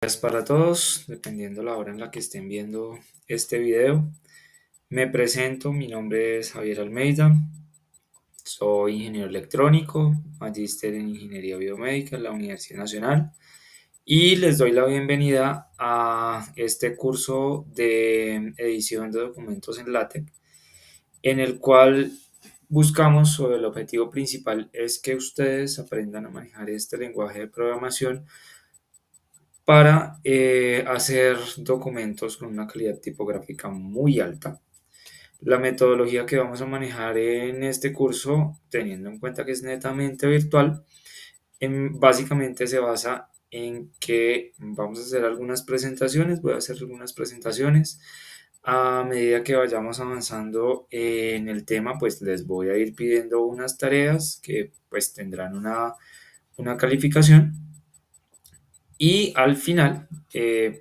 Gracias para todos, dependiendo la hora en la que estén viendo este video. Me presento, mi nombre es Javier Almeida, soy ingeniero electrónico, magíster en ingeniería biomédica en la Universidad Nacional y les doy la bienvenida a este curso de edición de documentos en LaTeX, en el cual buscamos, o el objetivo principal es que ustedes aprendan a manejar este lenguaje de programación para hacer documentos con una calidad tipográfica muy alta. La metodología que vamos a manejar en este curso, teniendo en cuenta que es netamente virtual, básicamente se basa en que vamos a hacer algunas presentaciones, voy a hacer algunas presentaciones. A medida que vayamos avanzando en el tema, pues les voy a ir pidiendo unas tareas que pues tendrán una calificación. Y al final,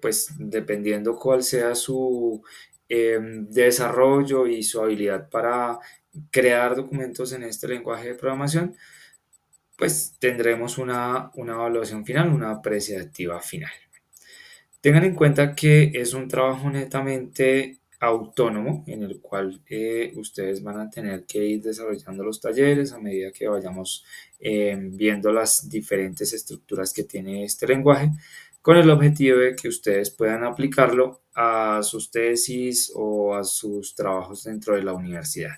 pues dependiendo cuál sea su desarrollo y su habilidad para crear documentos en este lenguaje de programación, pues tendremos una evaluación final, una apreciativa final. Tengan en cuenta que es un trabajo netamente autónomo en el cual ustedes van a tener que ir desarrollando los talleres a medida que vayamos viendo las diferentes estructuras que tiene este lenguaje, con el objetivo de que ustedes puedan aplicarlo a sus tesis o a sus trabajos dentro de la universidad.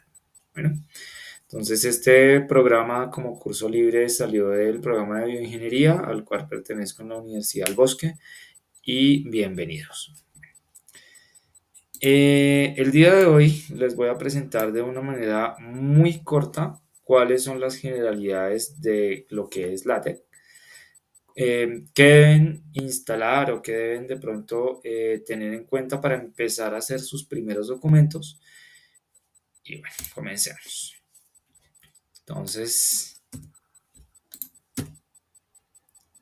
Bueno, entonces este programa como curso libre salió del programa de bioingeniería al cual pertenezco en la Universidad del Bosque y bienvenidos. El día de hoy les voy a presentar de una manera muy corta cuáles son las generalidades de lo que es LaTeX, qué deben instalar o qué deben de pronto tener en cuenta para empezar a hacer sus primeros documentos. Y bueno, comencemos. Entonces,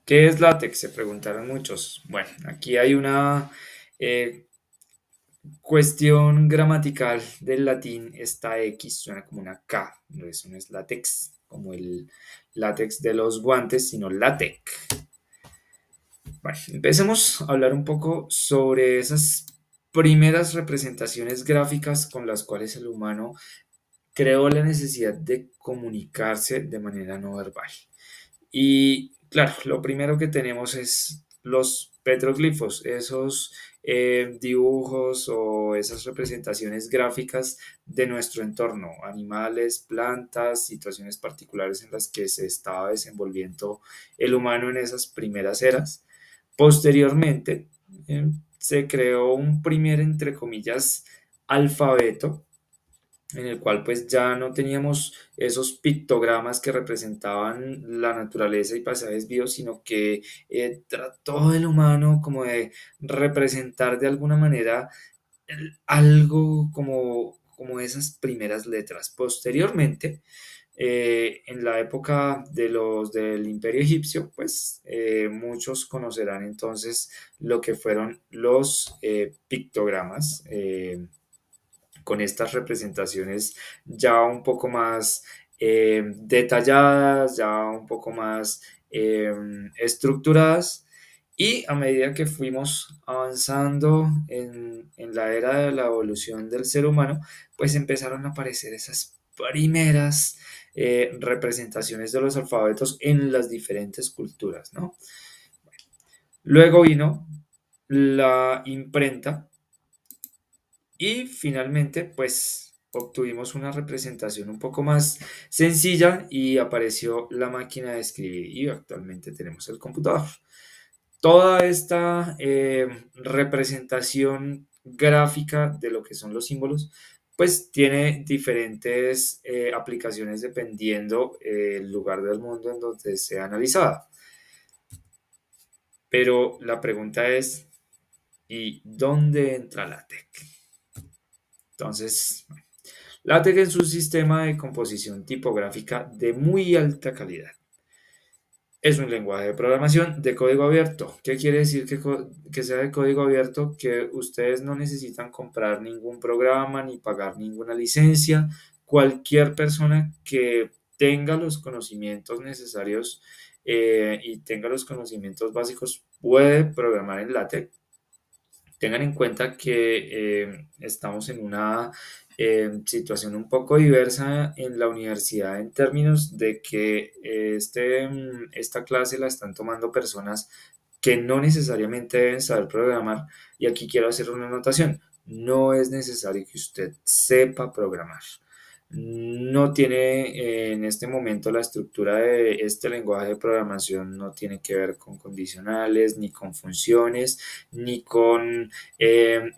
¿qué es LaTeX? Se preguntaron muchos. Bueno, aquí hay una eh, cuestión gramatical del latín. Esta X suena como una K, eso no es látex, como el látex de los guantes, sino látex. Bueno, empecemos a hablar un poco sobre esas primeras representaciones gráficas con las cuales el humano creó la necesidad de comunicarse de manera no verbal. Y claro, lo primero que tenemos es los petroglifos, esos dibujos o esas representaciones gráficas de nuestro entorno, animales, plantas, situaciones particulares en las que se estaba desenvolviendo el humano en esas primeras eras. Posteriormente, se creó un primer, entre comillas, alfabeto en el cual pues ya no teníamos esos pictogramas que representaban la naturaleza y paisajes vivos, sino que trató el humano como de representar de alguna manera algo como esas primeras letras. Posteriormente, en la época del Imperio Egipcio, pues muchos conocerán entonces lo que fueron los pictogramas. Con estas representaciones ya un poco más detalladas, ya un poco más estructuradas. Y a medida que fuimos avanzando en la era de la evolución del ser humano, pues empezaron a aparecer esas primeras representaciones de los alfabetos en las diferentes culturas, ¿no? Luego vino la imprenta, y finalmente, pues obtuvimos una representación un poco más sencilla y apareció la máquina de escribir y actualmente tenemos el computador. Toda esta representación gráfica de lo que son los símbolos, pues tiene diferentes aplicaciones dependiendo el lugar del mundo en donde sea analizada. Pero la pregunta es, ¿y dónde entra la TEC? Entonces, LaTeX es un sistema de composición tipográfica de muy alta calidad. Es un lenguaje de programación de código abierto. ¿Qué quiere decir que sea de código abierto? Que ustedes no necesitan comprar ningún programa ni pagar ninguna licencia. Cualquier persona que tenga los conocimientos necesarios y tenga los conocimientos básicos puede programar en LaTeX. Tengan en cuenta que estamos en una situación un poco diversa en la universidad en términos de que esta clase la están tomando personas que no necesariamente deben saber programar. Y aquí quiero hacer una anotación. No es necesario que usted sepa programar. No tiene en este momento la estructura de este lenguaje de programación, no tiene que ver con condicionales, ni con funciones, ni con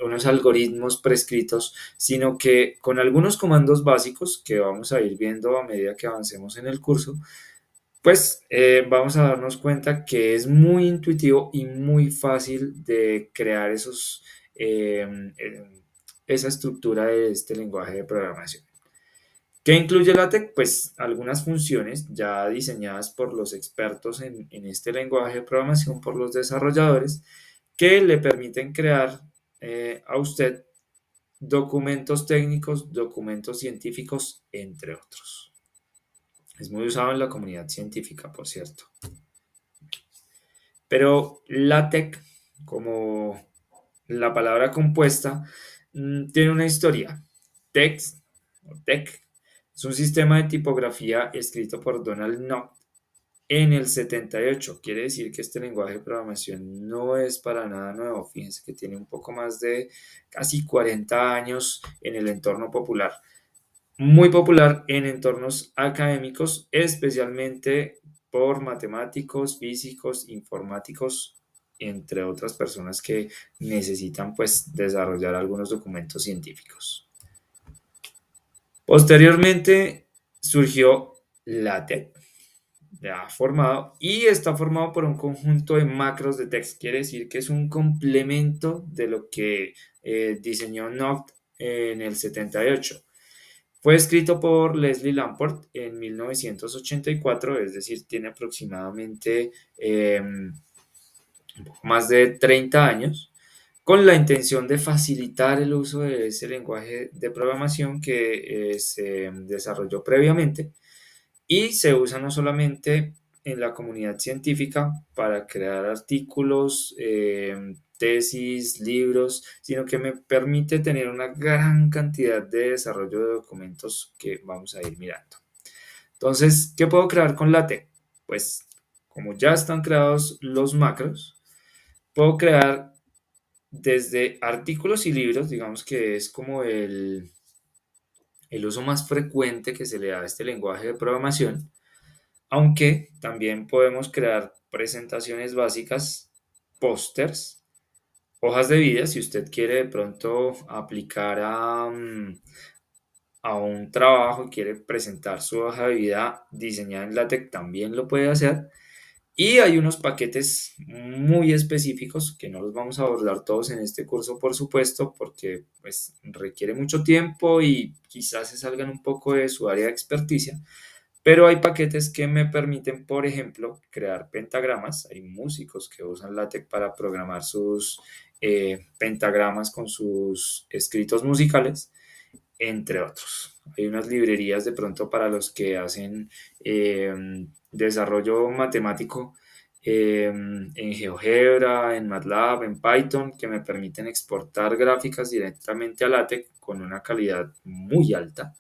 unos algoritmos prescritos, sino que con algunos comandos básicos que vamos a ir viendo a medida que avancemos en el curso, pues vamos a darnos cuenta que es muy intuitivo y muy fácil de crear eh, eh, esa estructura de este lenguaje de programación. ¿Qué incluye LaTeX? Pues algunas funciones ya diseñadas por los expertos en este lenguaje de programación, por los desarrolladores, que le permiten crear a usted documentos técnicos, documentos científicos, entre otros. Es muy usado en la comunidad científica, por cierto. Pero LaTeX, como la palabra compuesta, tiene una historia. TeX o TeX es un sistema de tipografía escrito por Donald Knuth en el 78. Quiere decir que este lenguaje de programación no es para nada nuevo. Fíjense que tiene un poco más de casi 40 años en el entorno popular. Muy popular en entornos académicos, especialmente por matemáticos, físicos, informáticos, entre otras personas que necesitan pues desarrollar algunos documentos científicos. Posteriormente surgió LaTeX, ya formado, y está formado por un conjunto de macros de text. Quiere decir que es un complemento de lo que diseñó Noct en el 78. Fue escrito por Leslie Lamport en 1984, es decir, tiene aproximadamente un poco más de 30 años, con la intención de facilitar el uso de ese lenguaje de programación que se desarrolló previamente y se usa no solamente en la comunidad científica para crear artículos, tesis, libros, sino que me permite tener una gran cantidad de desarrollo de documentos que vamos a ir mirando. Entonces, ¿qué puedo crear con LaTeX? Pues como ya están creados los macros, puedo crear desde artículos y libros, digamos que es como el uso más frecuente que se le da a este lenguaje de programación, aunque también podemos crear presentaciones básicas, pósters, hojas de vida, si usted quiere de pronto aplicar a un trabajo y quiere presentar su hoja de vida diseñada en LaTeX, también lo puede hacer. Y hay unos paquetes muy específicos que no los vamos a abordar todos en este curso, por supuesto, porque pues requiere mucho tiempo y quizás se salgan un poco de su área de experticia. Pero hay paquetes que me permiten, por ejemplo, crear pentagramas. Hay músicos que usan LaTeX para programar sus pentagramas con sus escritos musicales, entre otros. Hay unas librerías de pronto para los que hacen desarrollo matemático en GeoGebra, en MATLAB, en Python, que me permiten exportar gráficas directamente a LaTeX con una calidad muy alta.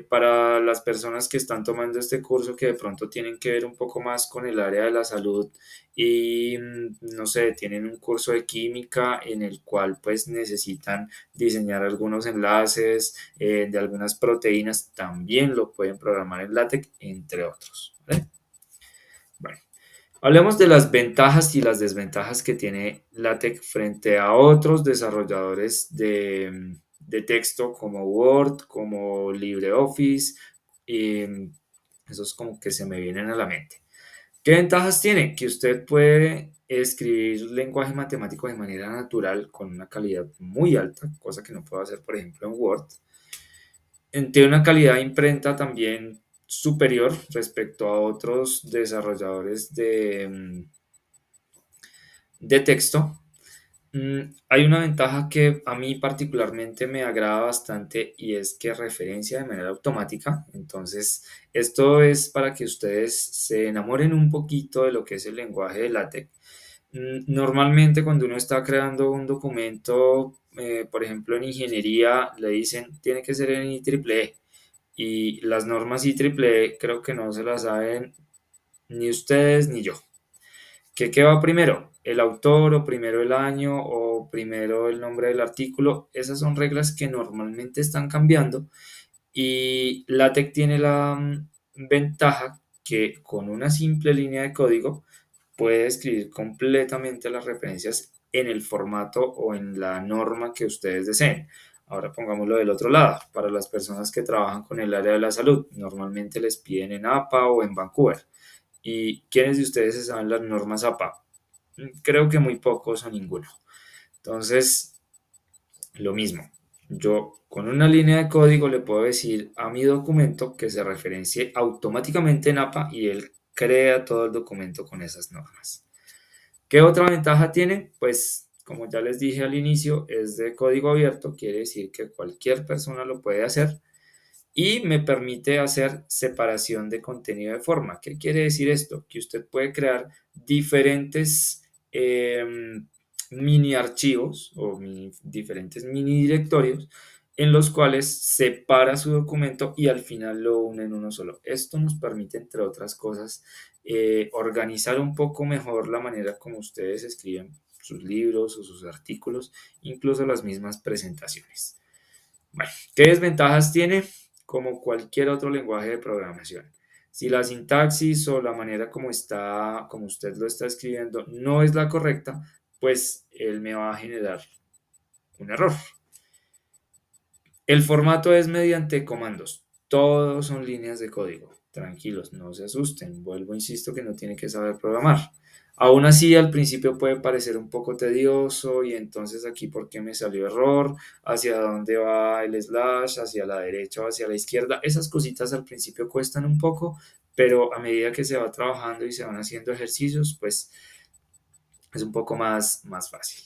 Para las personas que están tomando este curso que de pronto tienen que ver un poco más con el área de la salud y no sé, tienen un curso de química en el cual pues necesitan diseñar algunos enlaces de algunas proteínas, también lo pueden programar en LaTeX, entre otros, ¿vale? Bueno, hablemos de las ventajas y las desventajas que tiene LaTeX frente a otros desarrolladores de texto como Word, como LibreOffice, y esos como que se me vienen a la mente. ¿Qué ventajas tiene? Que usted puede escribir lenguaje matemático de manera natural con una calidad muy alta, cosa que no puedo hacer, por ejemplo, en Word. Tiene una calidad de imprenta también superior respecto a otros desarrolladores de texto. Hay una ventaja que a mí particularmente me agrada bastante y es que referencia de manera automática. Entonces, esto es para que ustedes se enamoren un poquito de lo que es el lenguaje de LaTeX. Normalmente cuando uno está creando un documento, por ejemplo en ingeniería, le dicen tiene que ser en IEEE y las normas IEEE creo que no se las saben ni ustedes ni yo. ¿Qué va primero? ¿El autor o primero el año o primero el nombre del artículo? Esas son reglas que normalmente están cambiando y LaTeX tiene la ventaja que con una simple línea de código puede escribir completamente las referencias en el formato o en la norma que ustedes deseen. Ahora pongámoslo del otro lado, para las personas que trabajan con el área de la salud, normalmente les piden en APA o en Vancouver. ¿Y quiénes de ustedes se saben las normas APA? Creo que muy pocos o ninguno. Entonces, lo mismo. Yo con una línea de código le puedo decir a mi documento que se referencie automáticamente en APA y él crea todo el documento con esas normas. ¿Qué otra ventaja tiene? Pues como ya les dije al inicio, es de código abierto, quiere decir que cualquier persona lo puede hacer y me permite hacer separación de contenido de forma. ¿Qué quiere decir esto? Que usted puede crear diferentes mini archivos o diferentes mini directorios en los cuales separa su documento y al final lo une en uno solo. Esto nos permite, entre otras cosas, organizar un poco mejor la manera como ustedes escriben sus libros o sus artículos, incluso las mismas presentaciones. Bueno, ¿qué desventajas tiene? Como cualquier otro lenguaje de programación. Si la sintaxis o la manera como está, como usted lo está escribiendo no es la correcta, pues él me va a generar un error. El formato es mediante comandos. Todos son líneas de código. Tranquilos, no se asusten. Vuelvo, insisto que no tiene que saber programar. Aún así, al principio puede parecer un poco tedioso y entonces aquí, ¿por qué me salió error? ¿Hacia dónde va el slash? ¿Hacia la derecha o hacia la izquierda? Esas cositas al principio cuestan un poco, pero a medida que se va trabajando y se van haciendo ejercicios, pues es un poco más fácil.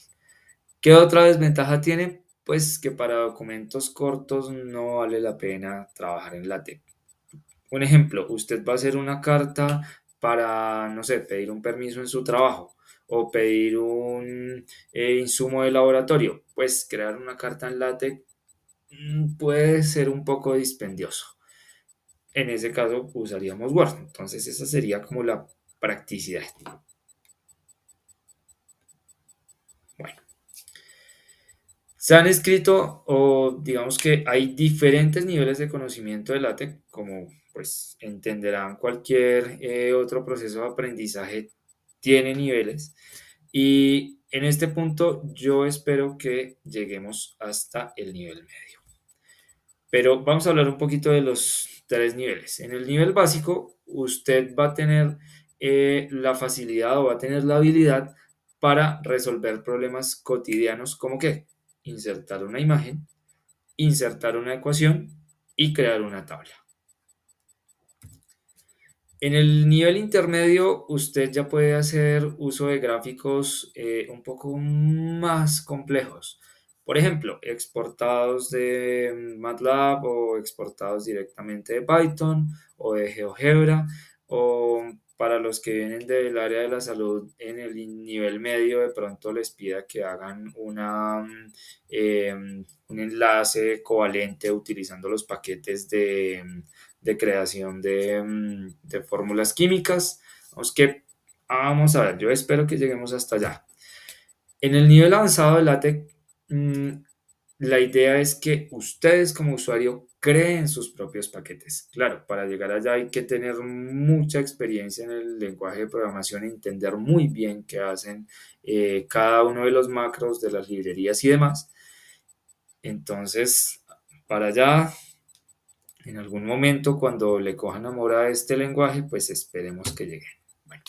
¿Qué otra desventaja tiene? Pues que para documentos cortos no vale la pena trabajar en LaTeX. Un ejemplo, usted va a hacer una carta para, no sé, pedir un permiso en su trabajo o pedir un insumo de laboratorio. Pues crear una carta en LaTeX puede ser un poco dispendioso. En ese caso usaríamos Word. Entonces esa sería como la practicidad. Bueno. Se han escrito o digamos que hay diferentes niveles de conocimiento de LaTeX, como pues entenderán cualquier otro proceso de aprendizaje tiene niveles y en este punto yo espero que lleguemos hasta el nivel medio. Pero vamos a hablar un poquito de los tres niveles. En el nivel básico usted va a tener la facilidad o va a tener la habilidad para resolver problemas cotidianos como que insertar una imagen, insertar una ecuación y crear una tabla. En el nivel intermedio, usted ya puede hacer uso de gráficos un poco más complejos. Por ejemplo, exportados de MATLAB o exportados directamente de Python o de GeoGebra o para los que vienen del área de la salud en el nivel medio, de pronto les pida que hagan un enlace covalente utilizando los paquetes de creación de fórmulas químicas. Vamos a ver, yo espero que lleguemos hasta allá. En el nivel avanzado de LaTeX, la idea es que ustedes como usuario creen sus propios paquetes. Claro, para llegar allá hay que tener mucha experiencia en el lenguaje de programación, entender muy bien qué hacen cada uno de los macros de las librerías y demás. Entonces, para allá en algún momento cuando le cojan amor a este lenguaje, pues esperemos que llegue. Bueno,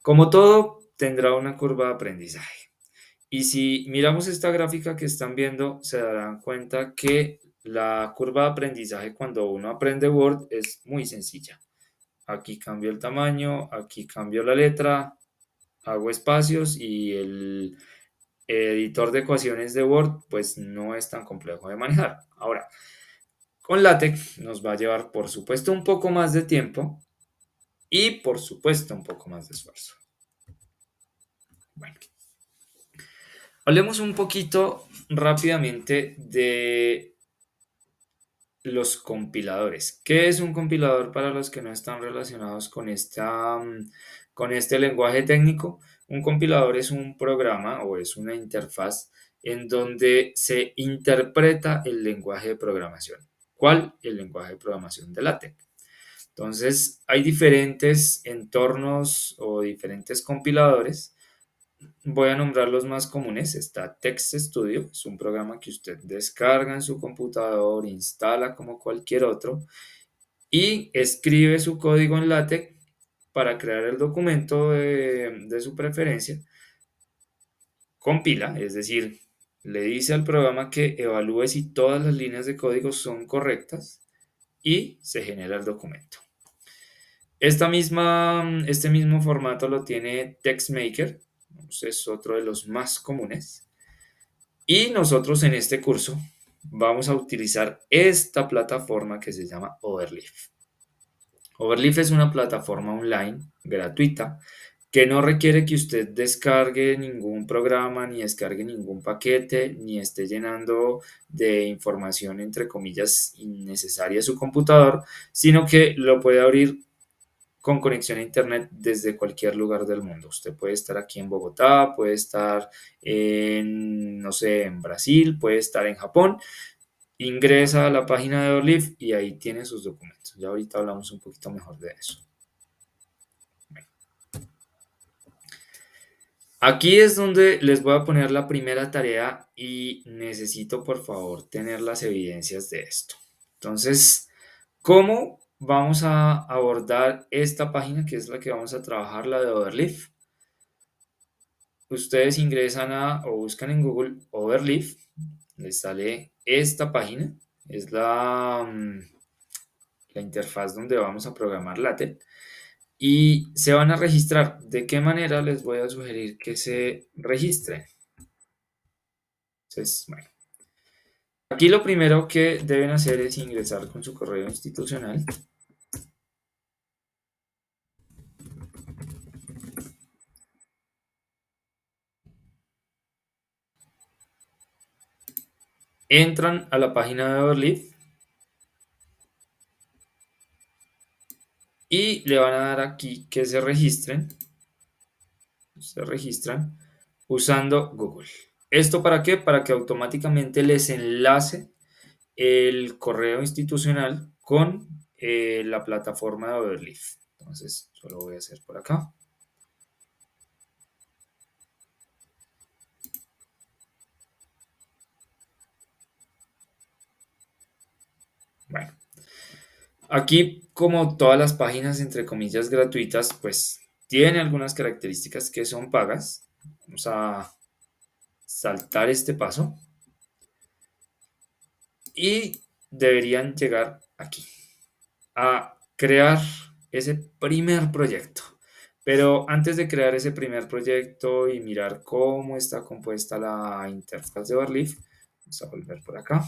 como todo, tendrá una curva de aprendizaje. Y si miramos esta gráfica que están viendo, se darán cuenta que la curva de aprendizaje cuando uno aprende Word es muy sencilla. Aquí cambio el tamaño, aquí cambio la letra, hago espacios y el editor de ecuaciones de Word pues no es tan complejo de manejar. Ahora, con LaTeX nos va a llevar, por supuesto, un poco más de tiempo y, por supuesto, un poco más de esfuerzo. Bueno, hablemos un poquito rápidamente de los compiladores. ¿Qué es un compilador para los que no están relacionados con con este lenguaje técnico? Un compilador es un programa o es una interfaz en donde se interpreta el lenguaje de programación. ¿Cuál? El lenguaje de programación de LaTeX. Entonces, hay diferentes entornos o diferentes compiladores. Voy a nombrar los más comunes. Está Text Studio, es un programa que usted descarga en su computador, instala como cualquier otro y escribe su código en LaTeX para crear el documento de su preferencia. Compila, es decir, le dice al programa que evalúe si todas las líneas de código son correctas y se genera el documento. Este mismo formato lo tiene TextMaker, es otro de los más comunes. Y nosotros en este curso vamos a utilizar esta plataforma que se llama Overleaf. Overleaf es una plataforma online gratuita que no requiere que usted descargue ningún programa, ni descargue ningún paquete, ni esté llenando de información, entre comillas, innecesaria su computador, sino que lo puede abrir con conexión a internet desde cualquier lugar del mundo. Usted puede estar aquí en Bogotá, puede estar en, no sé, en Brasil, puede estar en Japón. Ingresa a la página de Overleaf y ahí tiene sus documentos. Ya ahorita hablamos un poquito mejor de eso. Aquí es donde les voy a poner la primera tarea y necesito por favor tener las evidencias de esto. Entonces, ¿cómo vamos a abordar esta página que es la que vamos a trabajar, la de Overleaf? Ustedes ingresan o buscan en Google Overleaf, les sale esta página, es la interfaz donde vamos a programar LaTeX y se van a registrar. ¿De qué manera? Les voy a sugerir que se registren. Entonces, bueno, aquí lo primero que deben hacer es ingresar con su correo institucional. Entran a la página de Overleaf y le van a dar aquí que se registren. Se registran usando Google. ¿Esto para qué? Para que automáticamente les enlace el correo institucional con la plataforma de Overleaf. Entonces, yo lo voy a hacer por acá. Bueno, aquí como todas las páginas entre comillas gratuitas, pues tiene algunas características que son pagas. Vamos a saltar este paso y deberían llegar aquí a crear ese primer proyecto. Pero antes de crear ese primer proyecto y mirar cómo está compuesta la interfaz de Overleaf, vamos a volver por acá.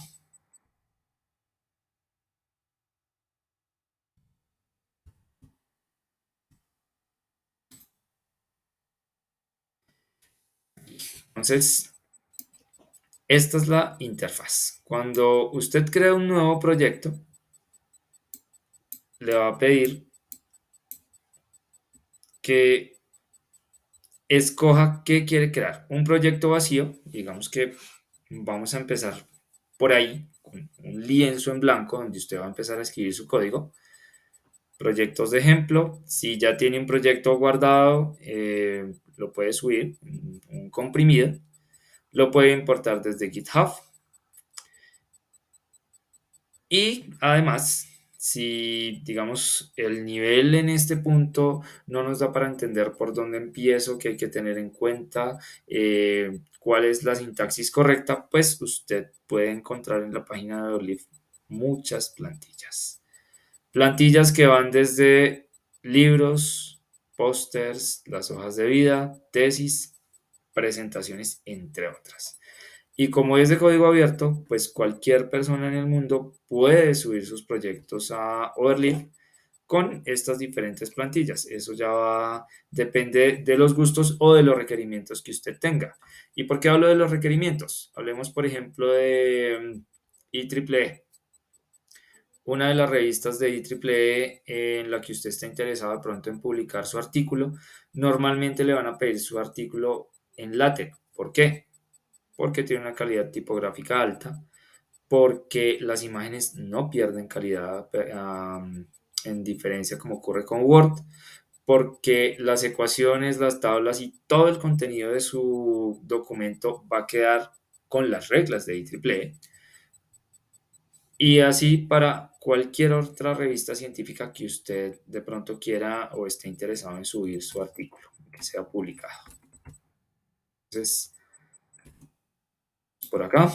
Entonces, esta es la interfaz. Cuando usted crea un nuevo proyecto, le va a pedir que escoja qué quiere crear. Un proyecto vacío, digamos que vamos a empezar por ahí, con un lienzo en blanco donde usted va a empezar a escribir su código. Proyectos de ejemplo, si ya tiene un proyecto guardado, lo puede subir, un comprimido, lo puede importar desde GitHub. Y además, si digamos el nivel en este punto no nos da para entender por dónde empiezo, que hay que tener en cuenta, cuál es la sintaxis correcta, pues usted puede encontrar en la página de Overleaf muchas plantillas. Plantillas que van desde libros, pósters, las hojas de vida, tesis, presentaciones, entre otras. Y como es de código abierto, pues cualquier persona en el mundo puede subir sus proyectos a Overleaf con estas diferentes plantillas. Eso ya depende de los gustos o de los requerimientos que usted tenga. ¿Y por qué hablo de los requerimientos? Hablemos, por ejemplo, de IEEE. Una de las revistas de IEEE en la que usted está interesado de pronto en publicar su artículo, normalmente le van a pedir su artículo en LaTeX. ¿Por qué? Porque tiene una calidad tipográfica alta, porque las imágenes no pierden calidad en diferencia como ocurre con Word, porque las ecuaciones, las tablas y todo el contenido de su documento va a quedar con las reglas de IEEE. Y así para cualquier otra revista científica que usted de pronto quiera o esté interesado en subir su artículo, que sea publicado. Entonces, por acá.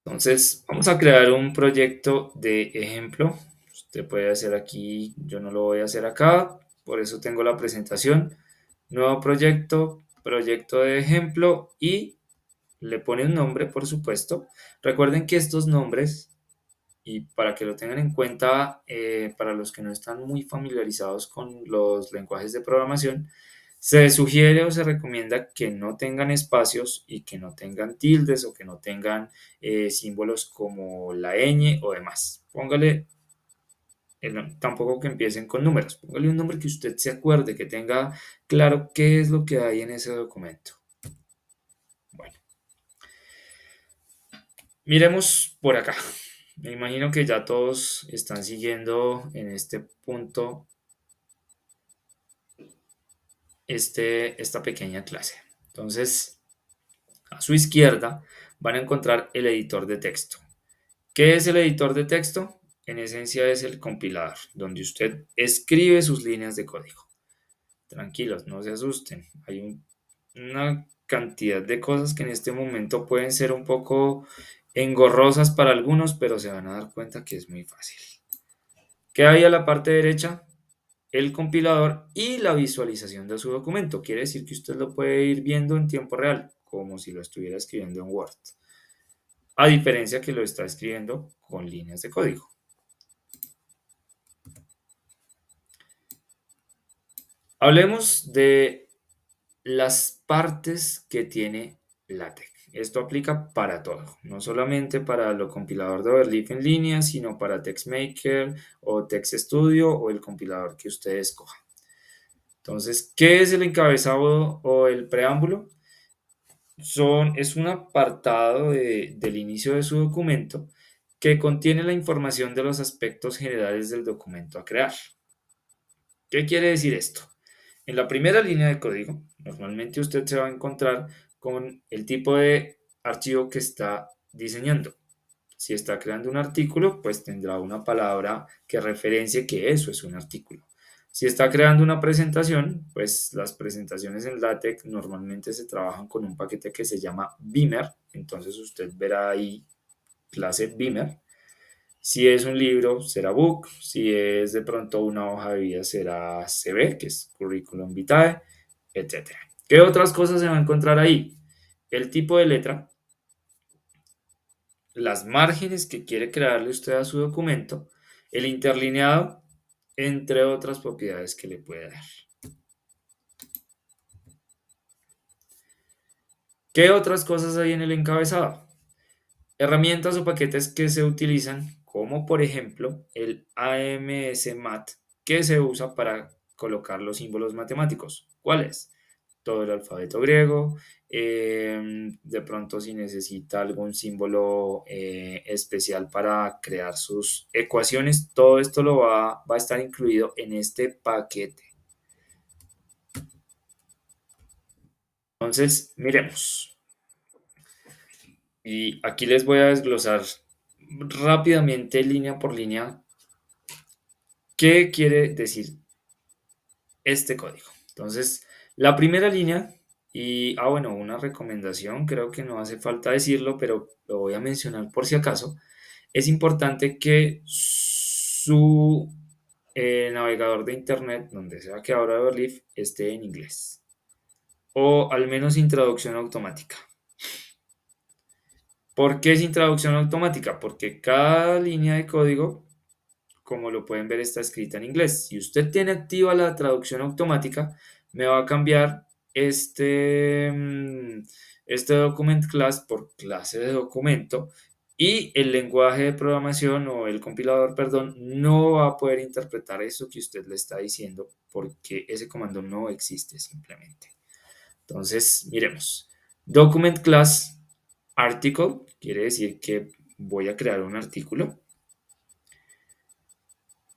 Entonces, vamos a crear un proyecto de ejemplo. Usted puede hacer aquí, yo no lo voy a hacer acá, por eso tengo la presentación. Nuevo proyecto, proyecto de ejemplo y le pone un nombre, por supuesto. Recuerden que estos nombres, y para que lo tengan en cuenta, para los que no están muy familiarizados con los lenguajes de programación, se sugiere o se recomienda que no tengan espacios y que no tengan tildes o que no tengan símbolos como la ñ o demás. Póngale, tampoco que empiecen con números, póngale un nombre que usted se acuerde, que tenga claro qué es lo que hay en ese documento. Bueno, miremos por acá. Me imagino que ya todos están siguiendo en este punto esta pequeña clase. Entonces, a su izquierda van a encontrar el editor de texto. ¿Qué es el editor de texto? En esencia es el compilador, donde usted escribe sus líneas de código. Tranquilos, no se asusten. Hay una cantidad de cosas que en este momento pueden ser un poco engorrosas para algunos, pero se van a dar cuenta que es muy fácil. ¿Qué hay a la parte derecha? El compilador y la visualización de su documento. Quiere decir que usted lo puede ir viendo en tiempo real, como si lo estuviera escribiendo en Word, a diferencia que lo está escribiendo con líneas de código. Hablemos de las partes que tiene LaTeX. Esto aplica para todo, no solamente para el compilador de Overleaf en línea, sino para TextMaker o TextStudio o el compilador que usted escoja. Entonces, ¿qué es el encabezado o el preámbulo? Es un apartado del inicio de su documento que contiene la información de los aspectos generales del documento a crear. ¿Qué quiere decir esto? En la primera línea de código, normalmente usted se va a encontrar con el tipo de archivo que está diseñando. Si está creando un artículo, pues tendrá una palabra que referencie que eso es un artículo. Si está creando una presentación, pues las presentaciones en LaTeX normalmente se trabajan con un paquete que se llama Beamer. Entonces usted verá ahí clase Beamer. Si es un libro, será Book. Si es de pronto una hoja de vida, será CV, que es Curriculum Vitae, etc. ¿Qué otras cosas se va a encontrar ahí? El tipo de letra, las márgenes que quiere crearle usted a su documento, el interlineado, entre otras propiedades que le puede dar. ¿Qué otras cosas hay en el encabezado? Herramientas o paquetes que se utilizan, como por ejemplo el AMSMath, que se usa para colocar los símbolos matemáticos. ¿Cuáles? Todo el alfabeto griego, de pronto si necesita algún símbolo especial para crear sus ecuaciones, todo esto va a estar incluido en este paquete. Entonces, miremos. Y aquí les voy a desglosar rápidamente, línea por línea, qué quiere decir este código. Entonces, la primera línea, y bueno, una recomendación, creo que no hace falta decirlo, pero lo voy a mencionar por si acaso, es importante que su navegador de internet, donde sea que abra Overleaf, esté en inglés, o al menos sin traducción automática. ¿Por qué sin traducción automática? Porque cada línea de código, como lo pueden ver, está escrita en inglés. Si usted tiene activa la traducción automática, me va a cambiar este document class por clase de documento y el lenguaje de programación o el compilador, perdón, no va a poder interpretar eso que usted le está diciendo porque ese comando no existe simplemente. Entonces, miremos. Document class article quiere decir que voy a crear un artículo.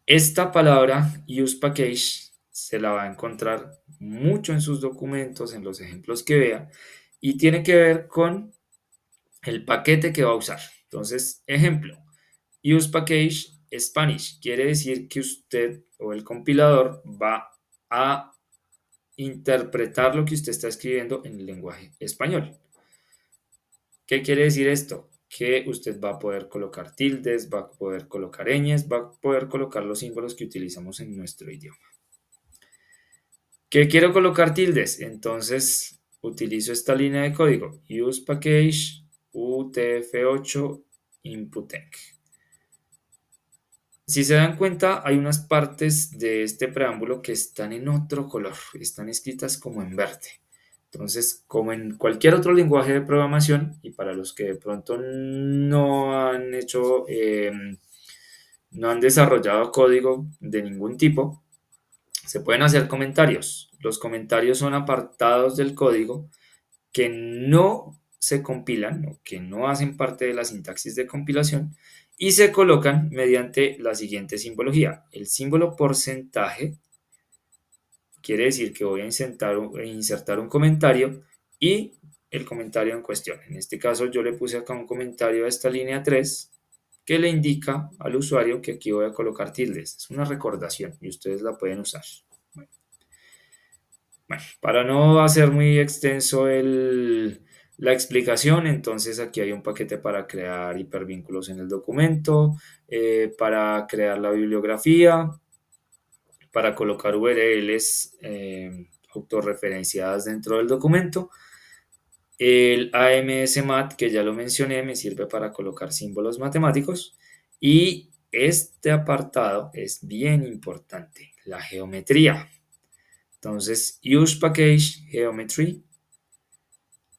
Esta palabra use package se la va a encontrar mucho en sus documentos, en los ejemplos que vea, y tiene que ver con el paquete que va a usar. Entonces, ejemplo, use package Spanish quiere decir que usted o el compilador va a interpretar lo que usted está escribiendo en el lenguaje español. ¿Qué quiere decir esto? Que usted va a poder colocar tildes, va a poder colocar ñes, va a poder colocar los símbolos que utilizamos en nuestro idioma. ¿Qué quiero colocar tildes? Entonces utilizo esta línea de código. Use package UTF-8 inputEnc. Si se dan cuenta, hay unas partes de este preámbulo que están en otro color, están escritas como en verde. Entonces, como en cualquier otro lenguaje de programación, y para los que de pronto no han hecho, no han desarrollado código de ningún tipo, se pueden hacer comentarios. Los comentarios son apartados del código que no se compilan o que no hacen parte de la sintaxis de compilación y se colocan mediante la siguiente simbología. El símbolo porcentaje quiere decir que voy a insertar un comentario y el comentario en cuestión. En este caso yo le puse acá un comentario a esta línea 3 que le indica al usuario que aquí voy a colocar tildes. Es una recordación y ustedes la pueden usar. Bueno, para no hacer muy extenso la explicación, entonces aquí hay un paquete para crear hipervínculos en el documento, para crear la bibliografía, para colocar URLs autorreferenciadas dentro del documento. El AMSMath, que ya lo mencioné, me sirve para colocar símbolos matemáticos. Y este apartado es bien importante, la geometría. Entonces, use package geometry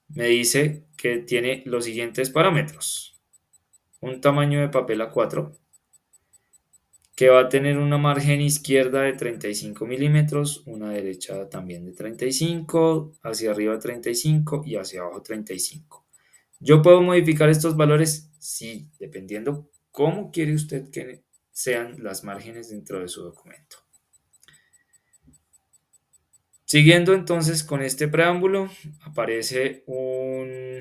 me dice que tiene los siguientes parámetros. Un tamaño de papel A4, que va a tener una margen izquierda de 35 milímetros, una derecha también de 35, hacia arriba 35 y hacia abajo 35. ¿Yo puedo modificar estos valores? Sí, dependiendo cómo quiere usted que sean las márgenes dentro de su documento. Siguiendo entonces con este preámbulo, aparece un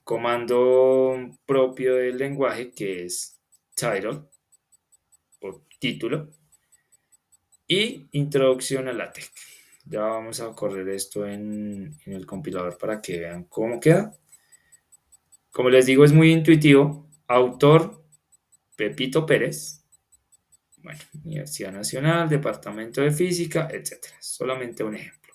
comando propio del lenguaje que es title o título y introducción a LaTeX. Ya vamos a correr esto en el compilador para que vean cómo queda. Como les digo, es muy intuitivo. Autor, Pepito Pérez. Bueno, Universidad Nacional, Departamento de Física, etc. Solamente un ejemplo.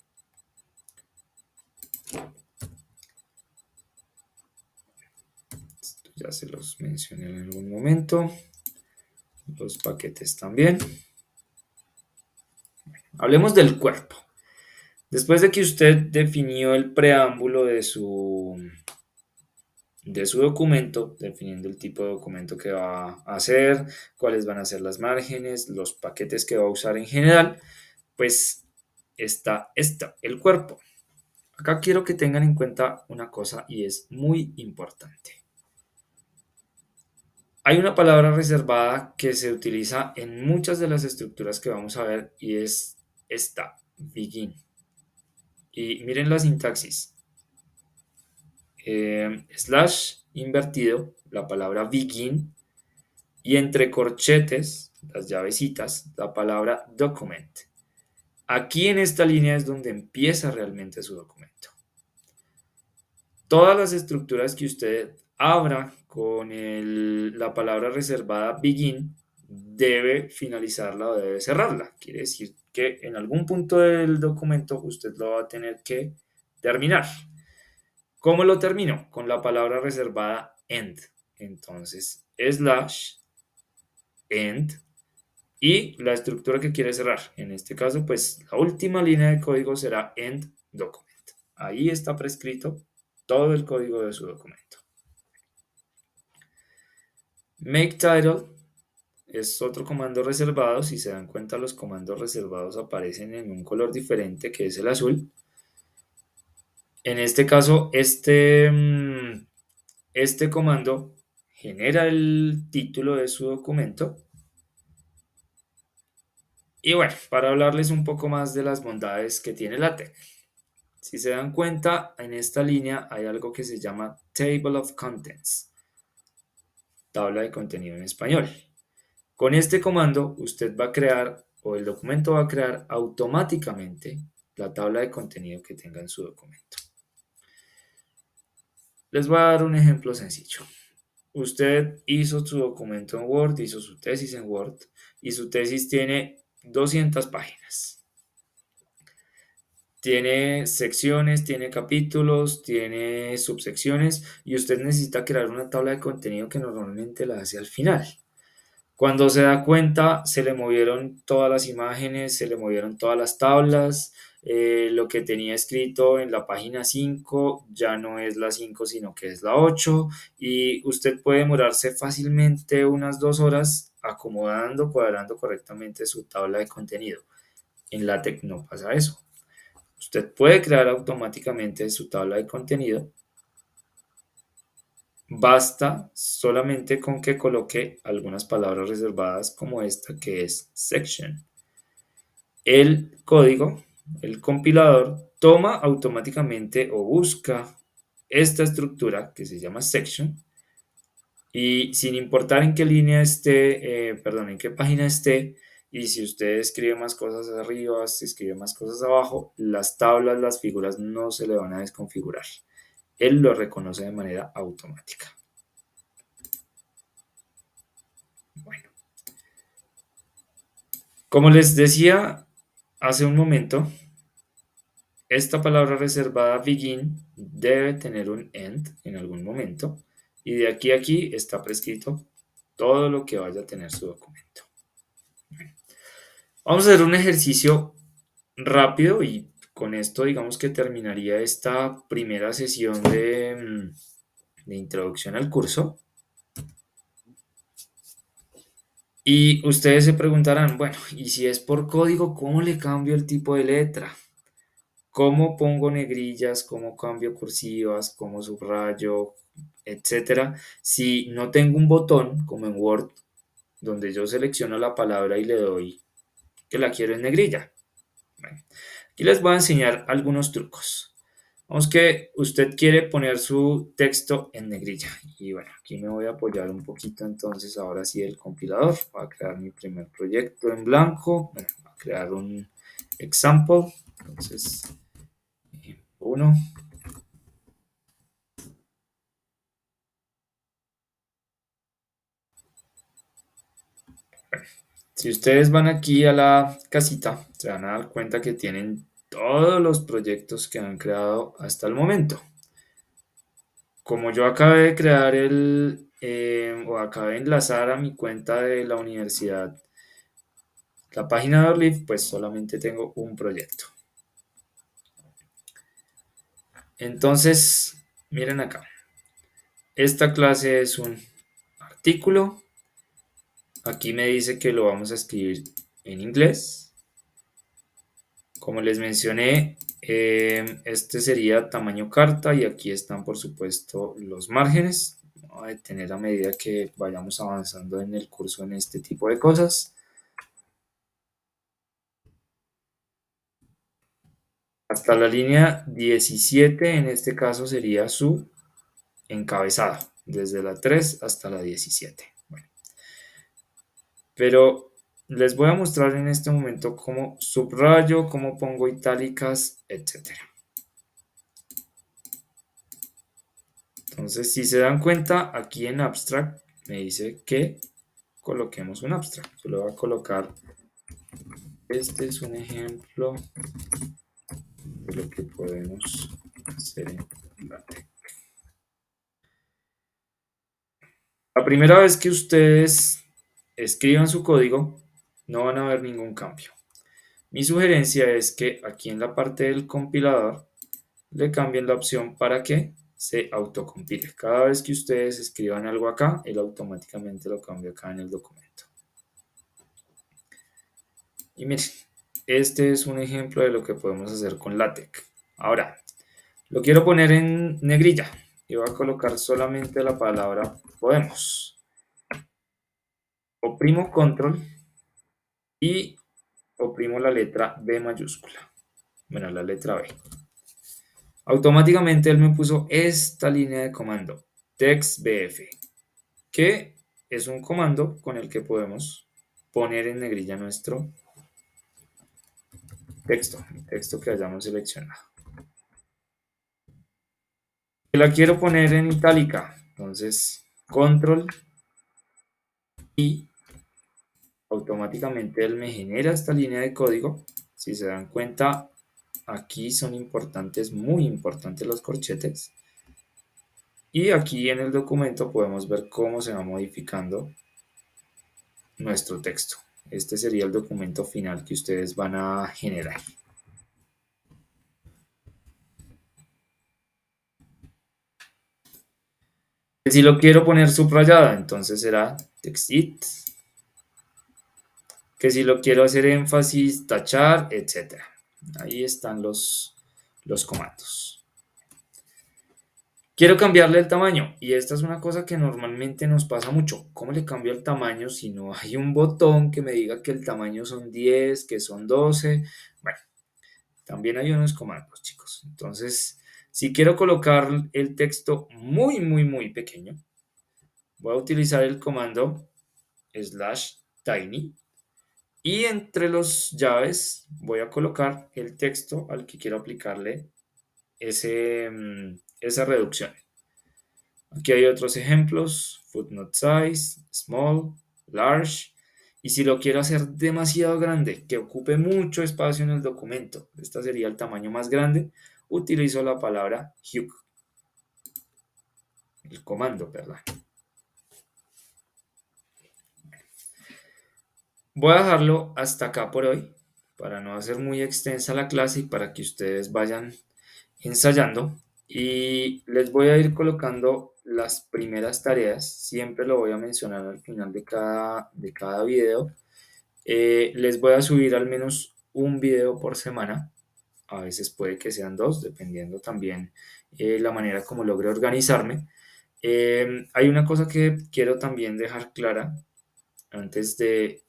Esto ya se los mencioné en algún momento. Los paquetes también. Hablemos del cuerpo. Después de que usted definió el preámbulo de su documento, definiendo el tipo de documento que va a hacer, cuáles van a ser las márgenes, los paquetes que va a usar en general, pues está el cuerpo. Acá quiero que tengan en cuenta una cosa y es muy importante. Hay una palabra reservada que se utiliza en muchas de las estructuras que vamos a ver y es esta, begin. Y miren la sintaxis. Slash invertido, la palabra begin, y entre corchetes, las llavecitas, la palabra document. Aquí en esta línea es donde empieza realmente su documento. Todas las estructuras que usted abra con la palabra reservada begin, debe finalizarla o debe cerrarla. Quiere decir que en algún punto del documento usted lo va a tener que terminar. ¿Cómo lo termino? Con la palabra reservada end. Entonces, slash end y la estructura que quiere cerrar. En este caso, pues la última línea de código será end document. Ahí está prescrito todo el código de su documento. Make title es otro comando reservado. Si se dan cuenta, los comandos reservados aparecen en un color diferente, que es el azul. En este caso, este comando genera el título de su documento. Y bueno, para hablarles un poco más de las bondades que tiene LaTeX. Si se dan cuenta, en esta línea hay algo que se llama Table of Contents, tabla de contenido en español. Con este comando, usted va a crear, o el documento va a crear automáticamente la tabla de contenido que tenga en su documento. Les voy a dar un ejemplo sencillo. Usted hizo su documento en Word, hizo su tesis en Word, y su tesis tiene 200 páginas. Tiene secciones, tiene capítulos, tiene subsecciones, y usted necesita crear una tabla de contenido que normalmente la hace al final. Cuando se da cuenta, se le movieron todas las imágenes, se le movieron todas las tablas, lo que tenía escrito en la página 5 ya no es la 5, sino que es la 8, y usted puede demorarse fácilmente unas 2 horas acomodando, cuadrando correctamente su tabla de contenido. En LaTeX no pasa eso. Usted puede crear automáticamente su tabla de contenido. Basta solamente con que coloque algunas palabras reservadas como esta, que es section. El código, el compilador, toma automáticamente o busca esta estructura que se llama section, y sin importar en qué línea esté, en qué página esté, y si usted escribe más cosas arriba, si escribe más cosas abajo, las tablas, las figuras no se le van a desconfigurar. Él lo reconoce de manera automática. Bueno, como les decía hace un momento, esta palabra reservada begin debe tener un end en algún momento, y de aquí a aquí está prescrito todo lo que vaya a tener su documento. Vamos a hacer un ejercicio rápido y con esto digamos que terminaría esta primera sesión de introducción al curso. Y ustedes se preguntarán, bueno, y si es por código, ¿cómo le cambio el tipo de letra? ¿Cómo pongo negrillas? ¿Cómo cambio cursivas? ¿Cómo subrayo? Etcétera. Si no tengo un botón, como en Word, donde yo selecciono la palabra y le doy que la quiero en negrilla. Bueno, aquí les voy a enseñar algunos trucos. Vamos que usted quiere poner su texto en negrilla. Y bueno, aquí me voy a apoyar un poquito entonces ahora sí el compilador. Voy a crear mi primer proyecto en blanco. Bueno, voy a crear un example. Entonces, 1. Si ustedes van aquí a la casita, se van a dar cuenta que tienen todos los proyectos que han creado hasta el momento. Como yo acabé de crear o acabé de enlazar a mi cuenta de la universidad la página de Orliv, pues solamente tengo un proyecto. Entonces, miren acá. Esta clase es un artículo. Aquí me dice que lo vamos a escribir en inglés. Como les mencioné, este sería tamaño carta y aquí están por supuesto los márgenes. Voy a detener a medida que vayamos avanzando en el curso en este tipo de cosas. Hasta la línea 17 en este caso sería su encabezado, desde la 3 hasta la 17. Bueno, pero les voy a mostrar en este momento cómo subrayo, cómo pongo itálicas, etcétera. Entonces, si se dan cuenta, aquí en Abstract me dice que coloquemos un abstract. Yo le voy a colocar, este es un ejemplo de lo que podemos hacer en LaTeX. La primera vez que ustedes escriban su código, no van a ver ningún cambio. Mi sugerencia es que aquí en la parte del compilador le cambien la opción para que se autocompile. Cada vez que ustedes escriban algo acá, él automáticamente lo cambia acá en el documento. Y miren, este es un ejemplo de lo que podemos hacer con LaTeX. Ahora, lo quiero poner en negrilla y voy a colocar solamente la palabra podemos. Oprimo control y oprimo la letra B mayúscula. Bueno, la letra B. Automáticamente él me puso esta línea de comando, textbf, que es un comando con el que podemos poner en negrilla nuestro texto, el texto que hayamos seleccionado. La quiero poner en itálica, entonces control y automáticamente él me genera esta línea de código. Si se dan cuenta, aquí son importantes, muy importantes los corchetes. Y aquí en el documento podemos ver cómo se va modificando nuestro texto. Este sería el documento final que ustedes van a generar. Si lo quiero poner subrayada, entonces será textit. Que si lo quiero hacer énfasis, tachar, etc. Ahí están los comandos. Quiero cambiarle el tamaño y esta es una cosa que normalmente nos pasa mucho. ¿Cómo le cambio el tamaño si no hay un botón que me diga que el tamaño son 10, que son 12? Bueno, también hay unos comandos, chicos. Entonces, si quiero colocar el texto muy, muy, muy pequeño, voy a utilizar el comando /tiny y entre los llaves voy a colocar el texto al que quiero aplicarle esa reducción. Aquí hay otros ejemplos, footnote size, small, large, y si lo quiero hacer demasiado grande, que ocupe mucho espacio en el documento, este sería el tamaño más grande, utilizo la palabra hue, el comando, perdón. Voy a dejarlo hasta acá por hoy, para no hacer muy extensa la clase y para que ustedes vayan ensayando. Y les voy a ir colocando las primeras tareas, siempre lo voy a mencionar al final de cada video. Les voy a subir al menos un video por semana, a veces puede que sean dos, dependiendo también la manera como logre organizarme. Hay una cosa que quiero también dejar clara antes de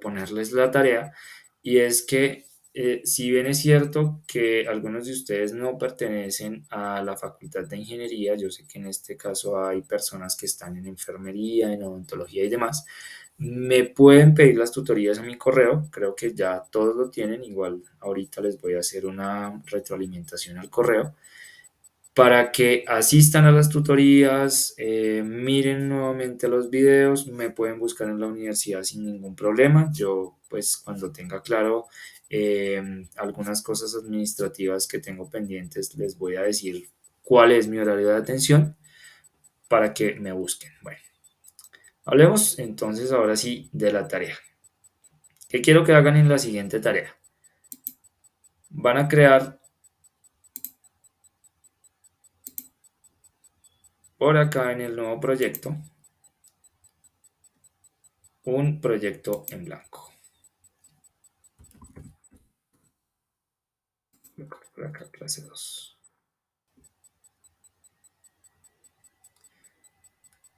ponerles la tarea, y es que si bien es cierto que algunos de ustedes no pertenecen a la Facultad de Ingeniería, yo sé que en este caso hay personas que están en enfermería, en odontología y demás, me pueden pedir las tutorías a mi correo, creo que ya todos lo tienen, igual ahorita les voy a hacer una retroalimentación al correo para que asistan a las tutorías, miren nuevamente los videos, me pueden buscar en la universidad sin ningún problema. Yo, pues, cuando tenga claro algunas cosas administrativas que tengo pendientes, les voy a decir cuál es mi horario de atención para que me busquen. Bueno, hablemos entonces ahora sí de la tarea. ¿Qué quiero que hagan en la siguiente tarea? Van a crear por acá en el nuevo proyecto un proyecto en blanco. Por acá, clase 2.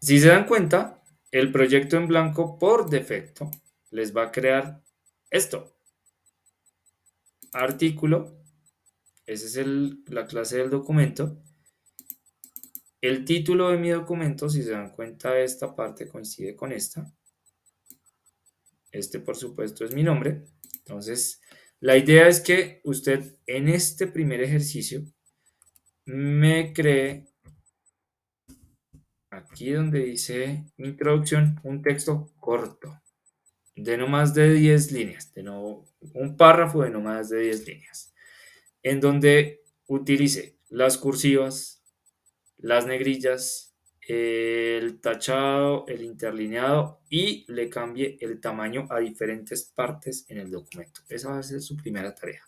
Si se dan cuenta, el proyecto en blanco por defecto les va a crear esto. Artículo, esa es la clase del documento. El título de mi documento, si se dan cuenta, esta parte coincide con esta. Este, por supuesto, es mi nombre. Entonces, la idea es que usted en este primer ejercicio me cree, aquí donde dice introducción, un texto corto, de no más de 10 líneas, un párrafo de no más de 10 líneas, en donde utilice las cursivas, las negrillas, el tachado, el interlineado y le cambie el tamaño a diferentes partes en el documento. Esa va a ser su primera tarea.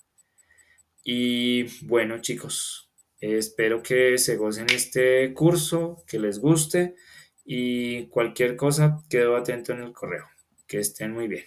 Y bueno, chicos, espero que se gocen este curso, que les guste y cualquier cosa quedo atento en el correo. Que estén muy bien.